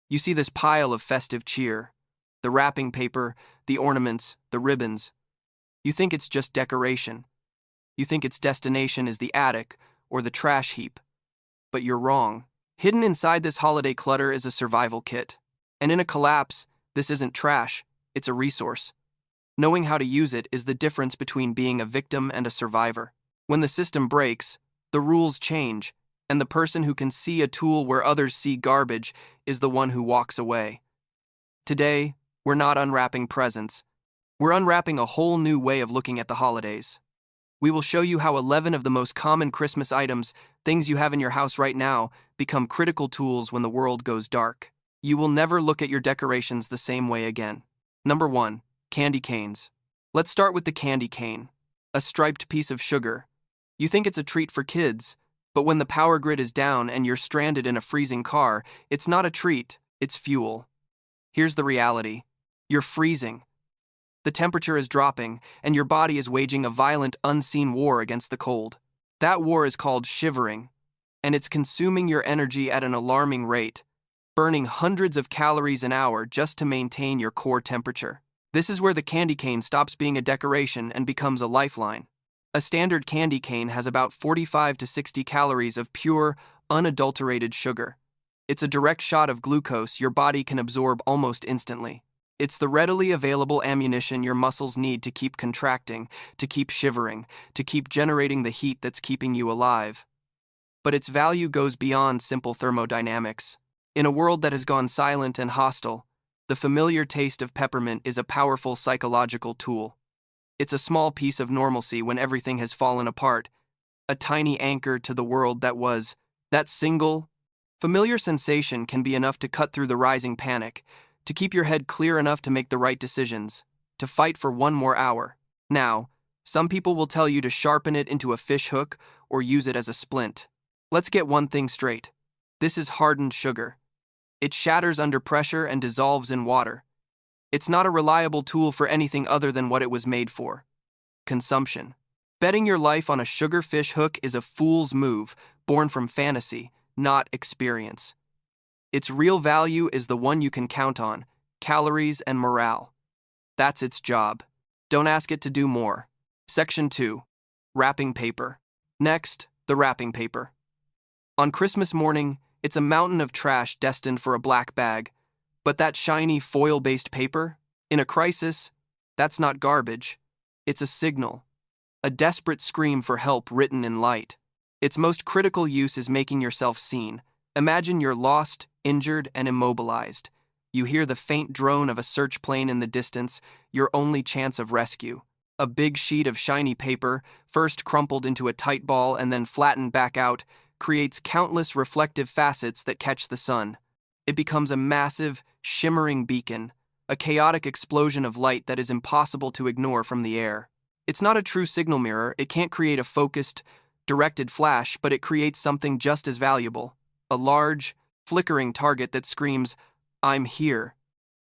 You see this pile of festive cheer, the wrapping paper, the ornaments, the ribbons. You think it's just decoration. You think its destination is the attic or the trash heap. But you're wrong. Hidden inside this holiday clutter is a survival kit. And in a collapse, this isn't trash, it's a resource. Knowing how to use it is the difference between being a victim and a survivor. When the system breaks, the rules change, and the person who can see a tool where others see garbage is the one who walks away. Today, we're not unwrapping presents. We're unwrapping a whole new way of looking at the holidays. We will show you how 11 of the most common Christmas items, things you have in your house right now, become critical tools when the world goes dark. You will never look at your decorations the same way again. Number 1. Candy canes. Let's start with the candy cane. A striped piece of sugar. You think it's a treat for kids, but when the power grid is down and you're stranded in a freezing car, it's not a treat, it's fuel. Here's the reality. You're freezing. The temperature is dropping, and your body is waging a violent, unseen war against the cold. That war is called shivering, and it's consuming your energy at an alarming rate, burning hundreds of calories an hour just to maintain your core temperature. This is where the candy cane stops being a decoration and becomes a lifeline. A standard candy cane has about 45 to 60 calories of pure, unadulterated sugar. It's a direct shot of glucose your body can absorb almost instantly. It's the readily available ammunition your muscles need to keep contracting, to keep shivering, to keep generating the heat that's keeping you alive. But its value goes beyond simple thermodynamics. In a world that has gone silent and hostile, the familiar taste of peppermint is a powerful psychological tool. It's a small piece of normalcy when everything has fallen apart, a tiny anchor to the world that was. That single, familiar sensation can be enough to cut through the rising panic, to keep your head clear enough to make the right decisions, to fight for one more hour. Now, some people will tell you to sharpen it into a fish hook or use it as a splint. Let's get one thing straight. This is hardened sugar. It shatters under pressure and dissolves in water. It's not a reliable tool for anything other than what it was made for: consumption. Betting your life on a sugar fish hook is a fool's move, born from fantasy, not experience. Its real value is the one you can count on: calories and morale. That's its job. Don't ask it to do more. Section 2. Wrapping paper. Next, the wrapping paper. On Christmas morning, it's a mountain of trash destined for a black bag. But that shiny foil-based paper, in a crisis, that's not garbage. It's a signal. A desperate scream for help written in light. Its most critical use is making yourself seen. Imagine you're lost, injured, and immobilized. You hear the faint drone of a search plane in the distance, your only chance of rescue. A big sheet of shiny paper, first crumpled into a tight ball and then flattened back out, creates countless reflective facets that catch the sun. It becomes a massive, shimmering beacon, a chaotic explosion of light that is impossible to ignore from the air. It's not a true signal mirror. It can't create a focused, directed flash, but it creates something just as valuable: a large, flickering target that screams, "I'm here."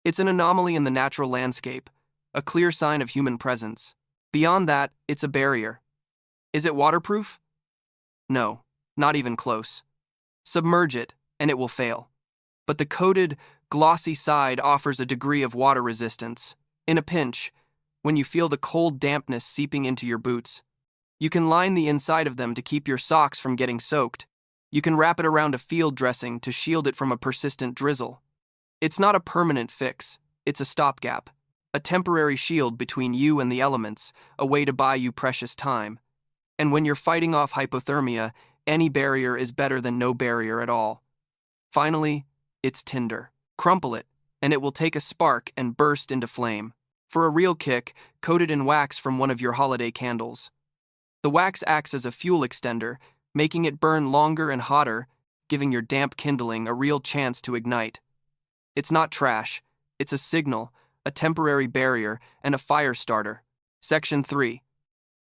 It's an anomaly in the natural landscape, a clear sign of human presence. Beyond that, it's a barrier. Is it waterproof? No, not even close. Submerge it, and it will fail. But the coated, glossy side offers a degree of water resistance. In a pinch, when you feel the cold dampness seeping into your boots, you can line the inside of them to keep your socks from getting soaked. You can wrap it around a field dressing to shield it from a persistent drizzle. It's not a permanent fix, it's a stopgap, a temporary shield between you and the elements, a way to buy you precious time. And when you're fighting off hypothermia, any barrier is better than no barrier at all. Finally, it's tinder. Crumple it, and it will take a spark and burst into flame. For a real kick, coat it in wax from one of your holiday candles. The wax acts as a fuel extender, making it burn longer and hotter, giving your damp kindling a real chance to ignite. It's not trash, it's a signal, a temporary barrier, and a fire starter. Section 3.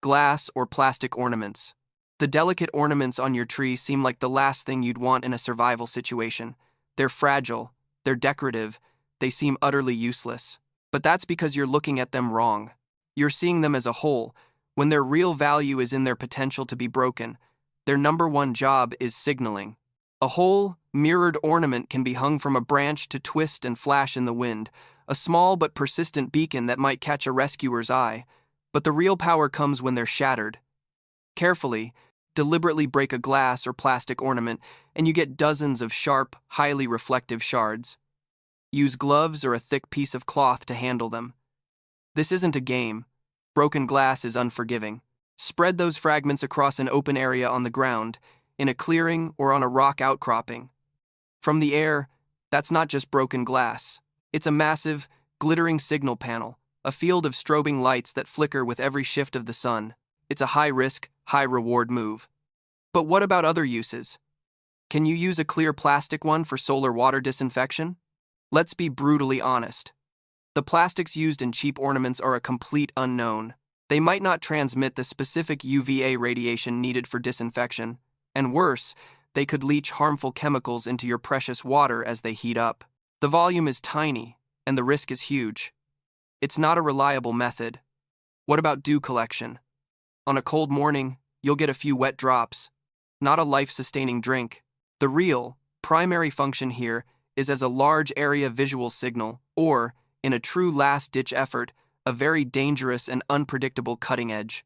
Glass or plastic ornaments. The delicate ornaments on your tree seem like the last thing you'd want in a survival situation. They're fragile, they're decorative, they seem utterly useless. But that's because you're looking at them wrong. You're seeing them as a whole, when their real value is in their potential to be broken. Their number one job is signaling. A whole mirrored ornament can be hung from a branch to twist and flash in the wind, a small but persistent beacon that might catch a rescuer's eye. But the real power comes when they're shattered. Carefully, deliberately break a glass or plastic ornament, and you get dozens of sharp, highly reflective shards. Use gloves or a thick piece of cloth to handle them. This isn't a game. Broken glass is unforgiving. Spread those fragments across an open area on the ground, in a clearing or on a rock outcropping. From the air, that's not just broken glass. It's a massive, glittering signal panel, a field of strobing lights that flicker with every shift of the sun. It's a high-risk, high-reward move. But what about other uses? Can you use a clear plastic one for solar water disinfection? Let's be brutally honest. The plastics used in cheap ornaments are a complete unknown. They might not transmit the specific UVA radiation needed for disinfection, and worse, they could leach harmful chemicals into your precious water as they heat up. The volume is tiny, and the risk is huge. It's not a reliable method. What about dew collection? On a cold morning, you'll get a few wet drops, not a life-sustaining drink. The real, primary function here is as a large area visual signal, or, in a true last-ditch effort, a very dangerous and unpredictable cutting edge.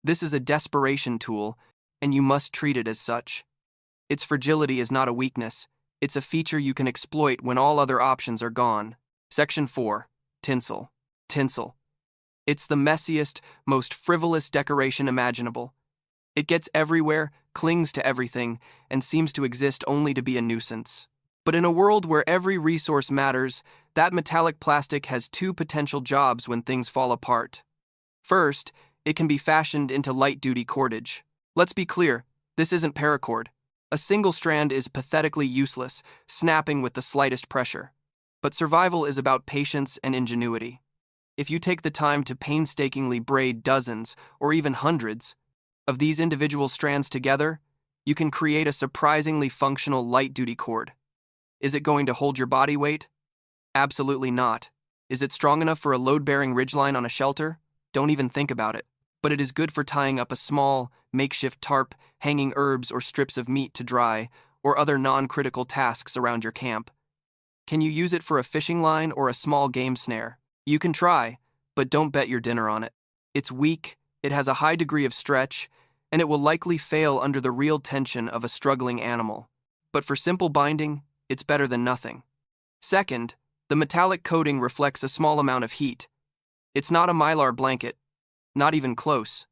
This is a desperation tool, and you must treat it as such. Its fragility is not a weakness. It's a feature you can exploit when all other options are gone. Section 4. Tinsel. Tinsel. It's the messiest, most frivolous decoration imaginable. It gets everywhere, clings to everything, and seems to exist only to be a nuisance. But in a world where every resource matters, that metallic plastic has two potential jobs when things fall apart. First, it can be fashioned into light-duty cordage. Let's be clear, this isn't paracord. A single strand is pathetically useless, snapping with the slightest pressure. But survival is about patience and ingenuity. If you take the time to painstakingly braid dozens, or even hundreds, of these individual strands together, you can create a surprisingly functional light-duty cord. Is it going to hold your body weight? Absolutely not. Is it strong enough for a load-bearing ridgeline on a shelter? Don't even think about it. But it is good for tying up a small, makeshift tarp, hanging herbs or strips of meat to dry, or other non-critical tasks around your camp. Can you use it for a fishing line or a small game snare? You can try, but don't bet your dinner on it. It's weak, it has a high degree of stretch, and it will likely fail under the real tension of a struggling animal. But for simple binding, it's better than nothing. Second, the metallic coating reflects a small amount of heat. It's not a mylar blanket, not even close.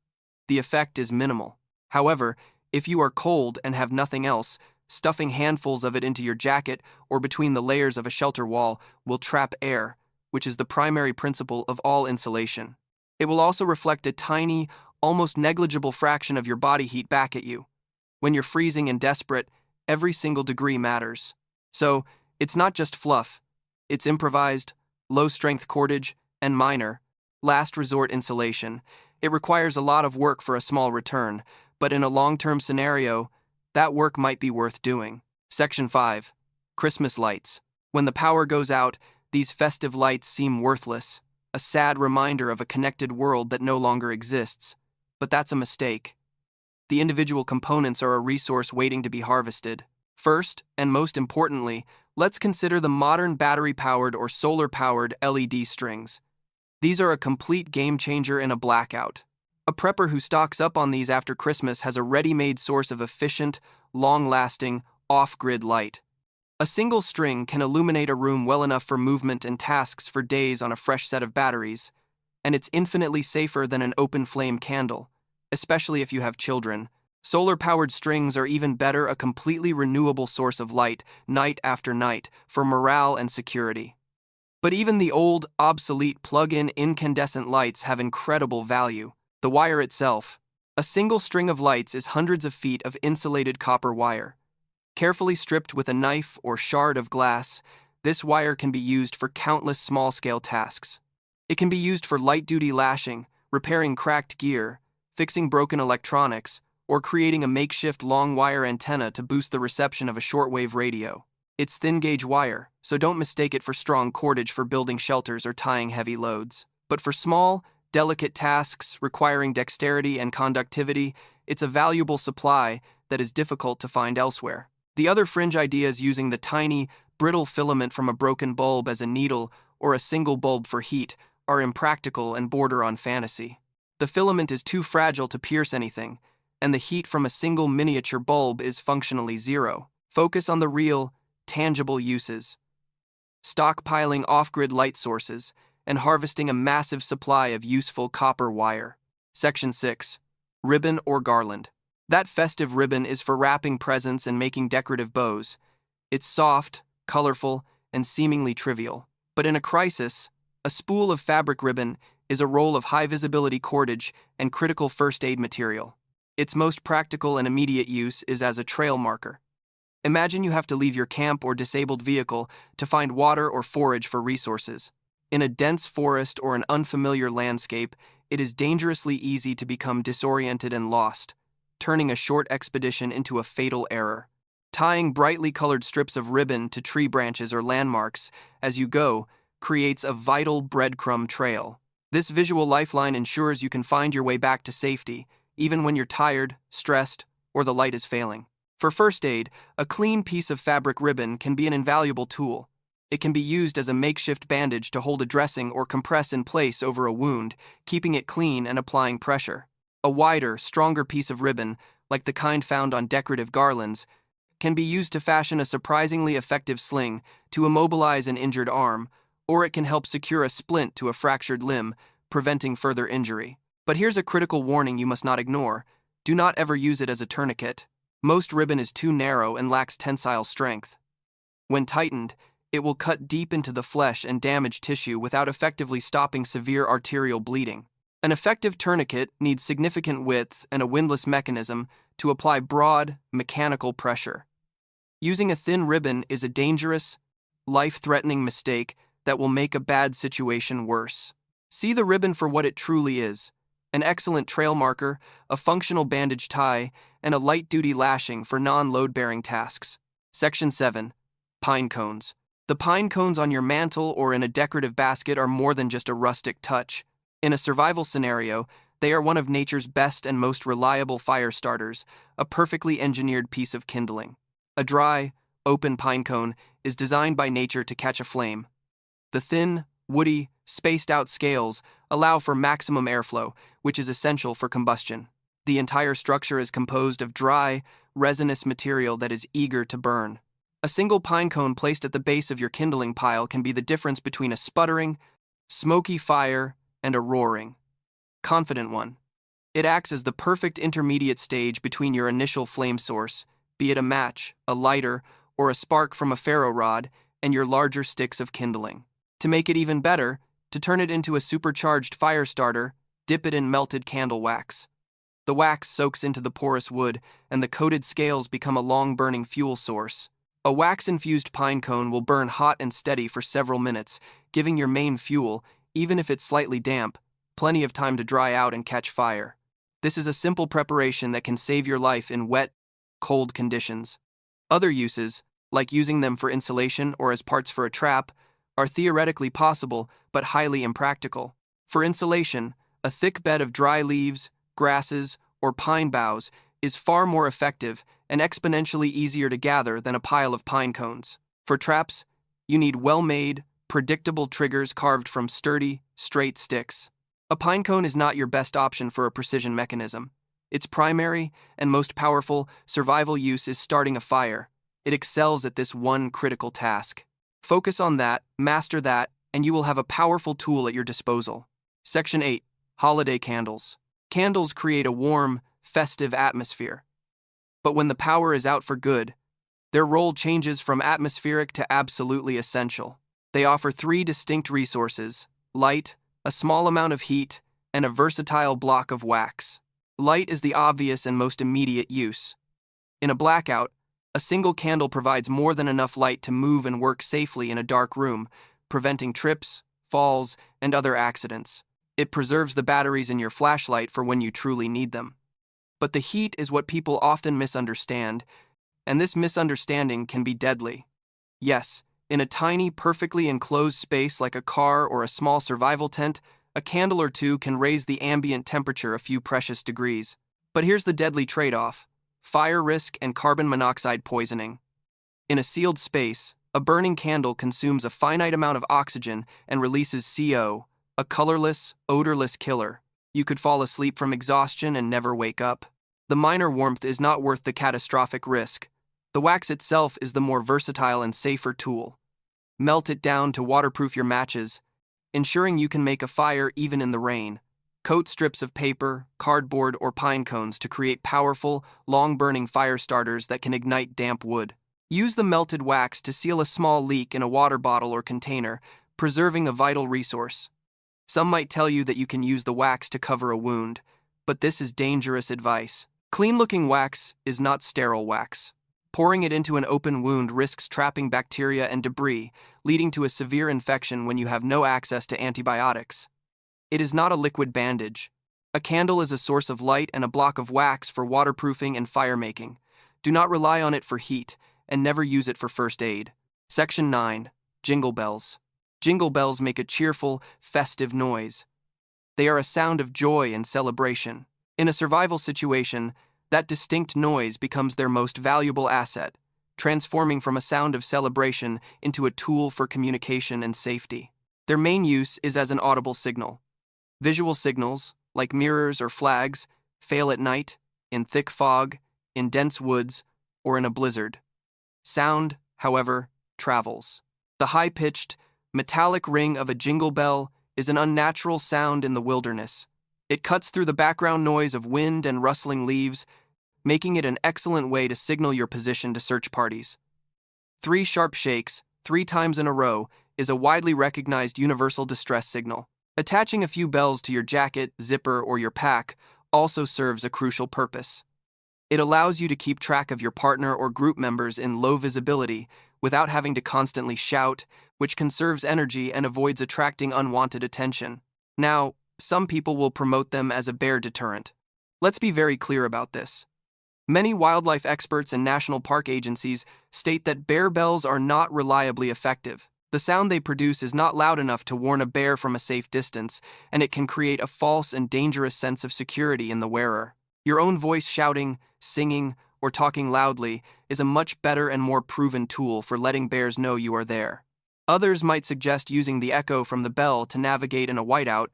The effect is minimal. However, if you are cold and have nothing else, stuffing handfuls of it into your jacket or between the layers of a shelter wall will trap air, which is the primary principle of all insulation. It will also reflect a tiny, almost negligible fraction of your body heat back at you. When you're freezing and desperate, every single degree matters. So, it's not just fluff. It's improvised, low-strength cordage, and minor, last-resort insulation. It requires a lot of work for a small return, but in a long-term scenario, that work might be worth doing. Section 5. Christmas lights. When the power goes out, these festive lights seem worthless, a sad reminder of a connected world that no longer exists. But that's a mistake. The individual components are a resource waiting to be harvested. First, and most importantly, let's consider the modern battery-powered or solar-powered LED strings. These are a complete game-changer in a blackout. A prepper who stocks up on these after Christmas has a ready-made source of efficient, long-lasting, off-grid light. A single string can illuminate a room well enough for movement and tasks for days on a fresh set of batteries, and it's infinitely safer than an open-flame candle, especially if you have children. Solar-powered strings are even better, a completely renewable source of light, night after night, for morale and security. But even the old, obsolete plug-in incandescent lights have incredible value. The wire itself. A single string of lights is hundreds of feet of insulated copper wire. Carefully stripped with a knife or shard of glass, this wire can be used for countless small-scale tasks. It can be used for light-duty lashing, repairing cracked gear, fixing broken electronics, or creating a makeshift long-wire antenna to boost the reception of a shortwave radio. It's thin-gauge wire, so don't mistake it for strong cordage for building shelters or tying heavy loads. But for small, delicate tasks requiring dexterity and conductivity, it's a valuable supply that is difficult to find elsewhere. The other fringe ideas using the tiny, brittle filament from a broken bulb as a needle or a single bulb for heat are impractical and border on fantasy. The filament is too fragile to pierce anything, and the heat from a single miniature bulb is functionally zero. Focus on the real, tangible uses. Stockpiling off-grid light sources and harvesting a massive supply of useful copper wire. Section 6. Ribbon or garland. That festive ribbon is for wrapping presents and making decorative bows. It's soft, colorful, and seemingly trivial. But in a crisis, a spool of fabric ribbon is a roll of high-visibility cordage and critical first aid material. Its most practical and immediate use is as a trail marker. Imagine you have to leave your camp or disabled vehicle to find water or forage for resources. In a dense forest or an unfamiliar landscape, it is dangerously easy to become disoriented and lost, turning a short expedition into a fatal error. Tying brightly colored strips of ribbon to tree branches or landmarks as you go creates a vital breadcrumb trail. This visual lifeline ensures you can find your way back to safety, even when you're tired, stressed, or the light is failing. For first aid, a clean piece of fabric ribbon can be an invaluable tool. It can be used as a makeshift bandage to hold a dressing or compress in place over a wound, keeping it clean and applying pressure. A wider, stronger piece of ribbon, like the kind found on decorative garlands, can be used to fashion a surprisingly effective sling to immobilize an injured arm, or it can help secure a splint to a fractured limb, preventing further injury. But here's a critical warning you must not ignore. Do not ever use it as a tourniquet. Most ribbon is too narrow and lacks tensile strength. When tightened, it will cut deep into the flesh and damage tissue without effectively stopping severe arterial bleeding. An effective tourniquet needs significant width and a windlass mechanism to apply broad, mechanical pressure. Using a thin ribbon is a dangerous, life-threatening mistake that will make a bad situation worse. See the ribbon for what it truly is: an excellent trail marker, a functional bandage tie, and a light-duty lashing for non-load-bearing tasks. Section 7. Pine cones. The pine cones on your mantle or in a decorative basket are more than just a rustic touch. In a survival scenario, they are one of nature's best and most reliable fire starters, a perfectly engineered piece of kindling. A dry, open pine cone is designed by nature to catch a flame. The thin, woody, spaced-out scales allow for maximum airflow, which is essential for combustion. The entire structure is composed of dry, resinous material that is eager to burn. A single pine cone placed at the base of your kindling pile can be the difference between a sputtering, smoky fire and a roaring, confident one. It acts as the perfect intermediate stage between your initial flame source, be it a match, a lighter, or a spark from a ferro rod, and your larger sticks of kindling. To make it even better, to turn it into a supercharged fire starter, dip it in melted candle wax. The wax soaks into the porous wood, and the coated scales become a long-burning fuel source. A wax-infused pine cone will burn hot and steady for several minutes, giving your main fuel, even if it's slightly damp, plenty of time to dry out and catch fire. This is a simple preparation that can save your life in wet, cold conditions. Other uses, like using them for insulation or as parts for a trap, are theoretically possible but highly impractical. For insulation, a thick bed of dry leaves, grasses, or pine boughs is far more effective and exponentially easier to gather than a pile of pine cones. For traps, you need well-made, predictable triggers carved from sturdy, straight sticks. A pine cone is not your best option for a precision mechanism. Its primary and most powerful survival use is starting a fire. It excels at this one critical task. Focus on that, master that, and you will have a powerful tool at your disposal. Section 8. Holiday candles. Candles create a warm, festive atmosphere. But when the power is out for good, their role changes from atmospheric to absolutely essential. They offer three distinct resources: light, a small amount of heat, and a versatile block of wax. Light is the obvious and most immediate use. In a blackout, a single candle provides more than enough light to move and work safely in a dark room, preventing trips, falls, and other accidents. It preserves the batteries in your flashlight for when you truly need them. But the heat is what people often misunderstand, and this misunderstanding can be deadly. Yes, in a tiny, perfectly enclosed space like a car or a small survival tent, a candle or two can raise the ambient temperature a few precious degrees. But here's the deadly trade-off: fire risk and carbon monoxide poisoning. In a sealed space, a burning candle consumes a finite amount of oxygen and releases CO, a colorless, odorless killer. You could fall asleep from exhaustion and never wake up. The minor warmth is not worth the catastrophic risk. The wax itself is the more versatile and safer tool. Melt it down to waterproof your matches, ensuring you can make a fire even in the rain. Coat strips of paper, cardboard, or pine cones to create powerful, long-burning fire starters that can ignite damp wood. Use the melted wax to seal a small leak in a water bottle or container, preserving a vital resource. Some might tell you that you can use the wax to cover a wound, but this is dangerous advice. Clean-looking wax is not sterile wax. Pouring it into an open wound risks trapping bacteria and debris, leading to a severe infection when you have no access to antibiotics. It is not a liquid bandage. A candle is a source of light and a block of wax for waterproofing and firemaking. Do not rely on it for heat, and never use it for first aid. Section 9. Jingle bells. Jingle bells make a cheerful, festive noise. They are a sound of joy and celebration. In a survival situation, that distinct noise becomes their most valuable asset, transforming from a sound of celebration into a tool for communication and safety. Their main use is as an audible signal. Visual signals, like mirrors or flags, fail at night, in thick fog, in dense woods, or in a blizzard. Sound, however, travels. The high-pitched, metallic ring of a jingle bell is an unnatural sound in the wilderness. It cuts through the background noise of wind and rustling leaves, making it an excellent way to signal your position to search parties. 3 sharp shakes, 3 times in a row, is a widely recognized universal distress signal. Attaching a few bells to your jacket, zipper, or your pack also serves a crucial purpose. It allows you to keep track of your partner or group members in low visibility without having to constantly shout, which conserves energy and avoids attracting unwanted attention. Now, some people will promote them as a bear deterrent. Let's be very clear about this. Many wildlife experts and national park agencies state that bear bells are not reliably effective. The sound they produce is not loud enough to warn a bear from a safe distance, and it can create a false and dangerous sense of security in the wearer. Your own voice shouting, singing, or talking loudly is a much better and more proven tool for letting bears know you are there. Others might suggest using the echo from the bell to navigate in a whiteout.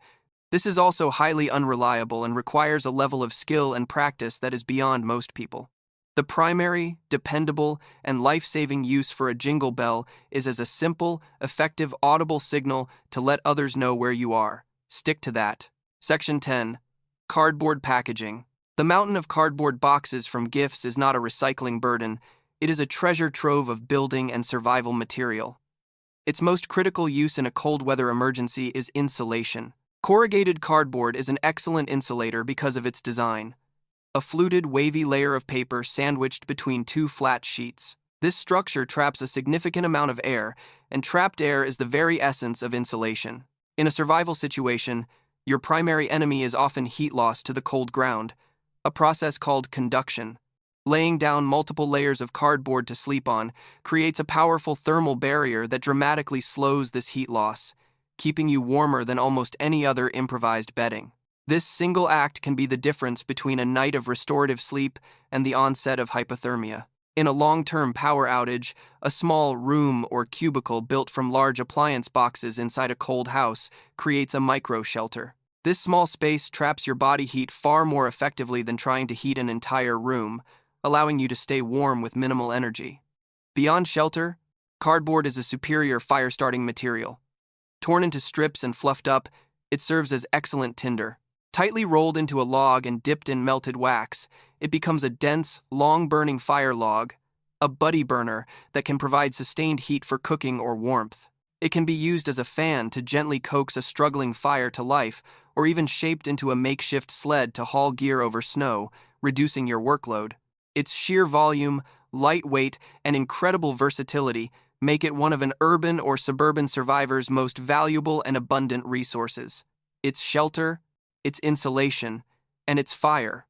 This is also highly unreliable and requires a level of skill and practice that is beyond most people. The primary, dependable, and life-saving use for a jingle bell is as a simple, effective audible signal to let others know where you are. Stick to that. Section 10. Cardboard packaging. The mountain of cardboard boxes from gifts is not a recycling burden. It is a treasure trove of building and survival material. Its most critical use in a cold weather emergency is insulation. Corrugated cardboard is an excellent insulator because of its design. A fluted, wavy layer of paper sandwiched between 2 flat sheets. This structure traps a significant amount of air, and trapped air is the very essence of insulation. In a survival situation, your primary enemy is often heat loss to the cold ground, a process called conduction. Laying down multiple layers of cardboard to sleep on creates a powerful thermal barrier that dramatically slows this heat loss, keeping you warmer than almost any other improvised bedding. This single act can be the difference between a night of restorative sleep and the onset of hypothermia. In a long-term power outage, a small room or cubicle built from large appliance boxes inside a cold house creates a micro-shelter. This small space traps your body heat far more effectively than trying to heat an entire room, allowing you to stay warm with minimal energy. Beyond shelter, cardboard is a superior fire-starting material. Torn into strips and fluffed up, it serves as excellent tinder. Tightly rolled into a log and dipped in melted wax, it becomes a dense, long-burning fire log, a buddy burner that can provide sustained heat for cooking or warmth. It can be used as a fan to gently coax a struggling fire to life, or even shaped into a makeshift sled to haul gear over snow, reducing your workload. Its sheer volume, light weight, and incredible versatility make it one of an urban or suburban survivor's most valuable and abundant resources. Its shelter, its insulation, and its fire,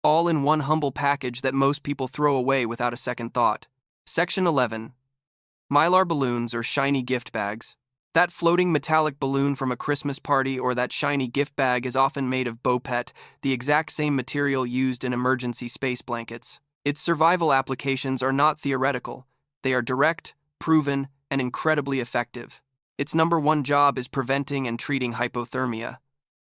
all in one humble package that most people throw away without a second thought. Section 11. Mylar balloons or shiny gift bags. That floating metallic balloon from a Christmas party or that shiny gift bag is often made of Bopet, the exact same material used in emergency space blankets. Its survival applications are not theoretical. They are direct, proven, and incredibly effective. Its number one job is preventing and treating hypothermia.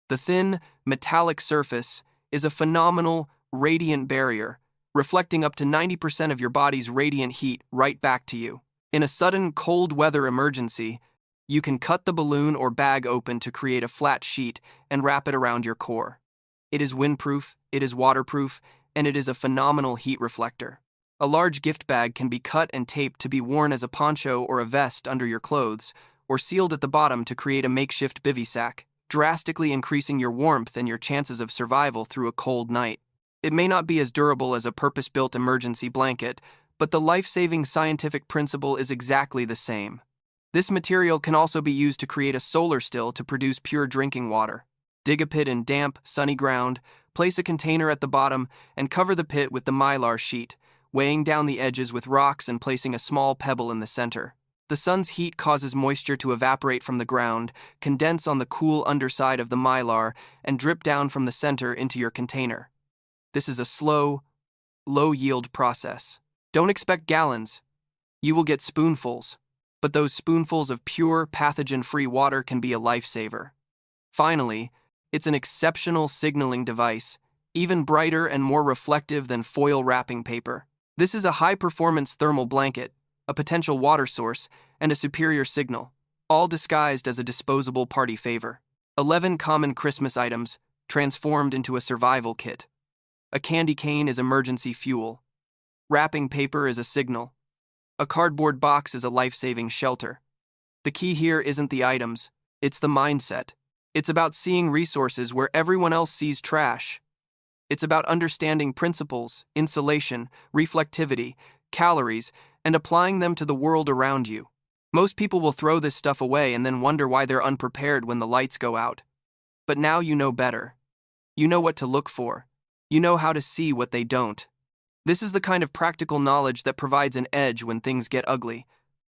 The thin, metallic surface is a phenomenal, radiant barrier, reflecting up to 90% of your body's radiant heat right back to you. In a sudden cold weather emergency, you can cut the balloon or bag open to create a flat sheet and wrap it around your core. It is windproof, it is waterproof, and it is a phenomenal heat reflector. A large gift bag can be cut and taped to be worn as a poncho or a vest under your clothes, or sealed at the bottom to create a makeshift bivy sack, drastically increasing your warmth and your chances of survival through a cold night. It may not be as durable as a purpose-built emergency blanket, but the life-saving scientific principle is exactly the same. This material can also be used to create a solar still to produce pure drinking water. Dig a pit in damp, sunny ground, place a container at the bottom, and cover the pit with the mylar sheet, weighing down the edges with rocks and placing a small pebble in the center. The sun's heat causes moisture to evaporate from the ground, condense on the cool underside of the mylar, and drip down from the center into your container. This is a slow, low-yield process. Don't expect gallons. You will get spoonfuls, but those spoonfuls of pure, pathogen-free water can be a lifesaver. Finally, it's an exceptional signaling device, even brighter and more reflective than foil wrapping paper. This is a high-performance thermal blanket, a potential water source, and a superior signal, all disguised as a disposable party favor. 11 common Christmas items transformed into a survival kit. A candy cane is emergency fuel. Wrapping paper is a signal. A cardboard box is a life-saving shelter. The key here isn't the items, it's the mindset. It's about seeing resources where everyone else sees trash. It's about understanding principles, insulation, reflectivity, calories, and applying them to the world around you. Most people will throw this stuff away and then wonder why they're unprepared when the lights go out. But now you know better. You know what to look for. You know how to see what they don't. This is the kind of practical knowledge that provides an edge when things get ugly.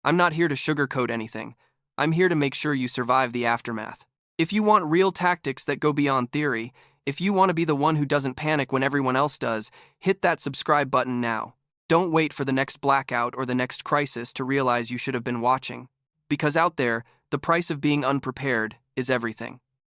I'm not here to sugarcoat anything. I'm here to make sure you survive the aftermath. If you want real tactics that go beyond theory, if you want to be the one who doesn't panic when everyone else does, hit that subscribe button now. Don't wait for the next blackout or the next crisis to realize you should have been watching. Because out there, the price of being unprepared is everything.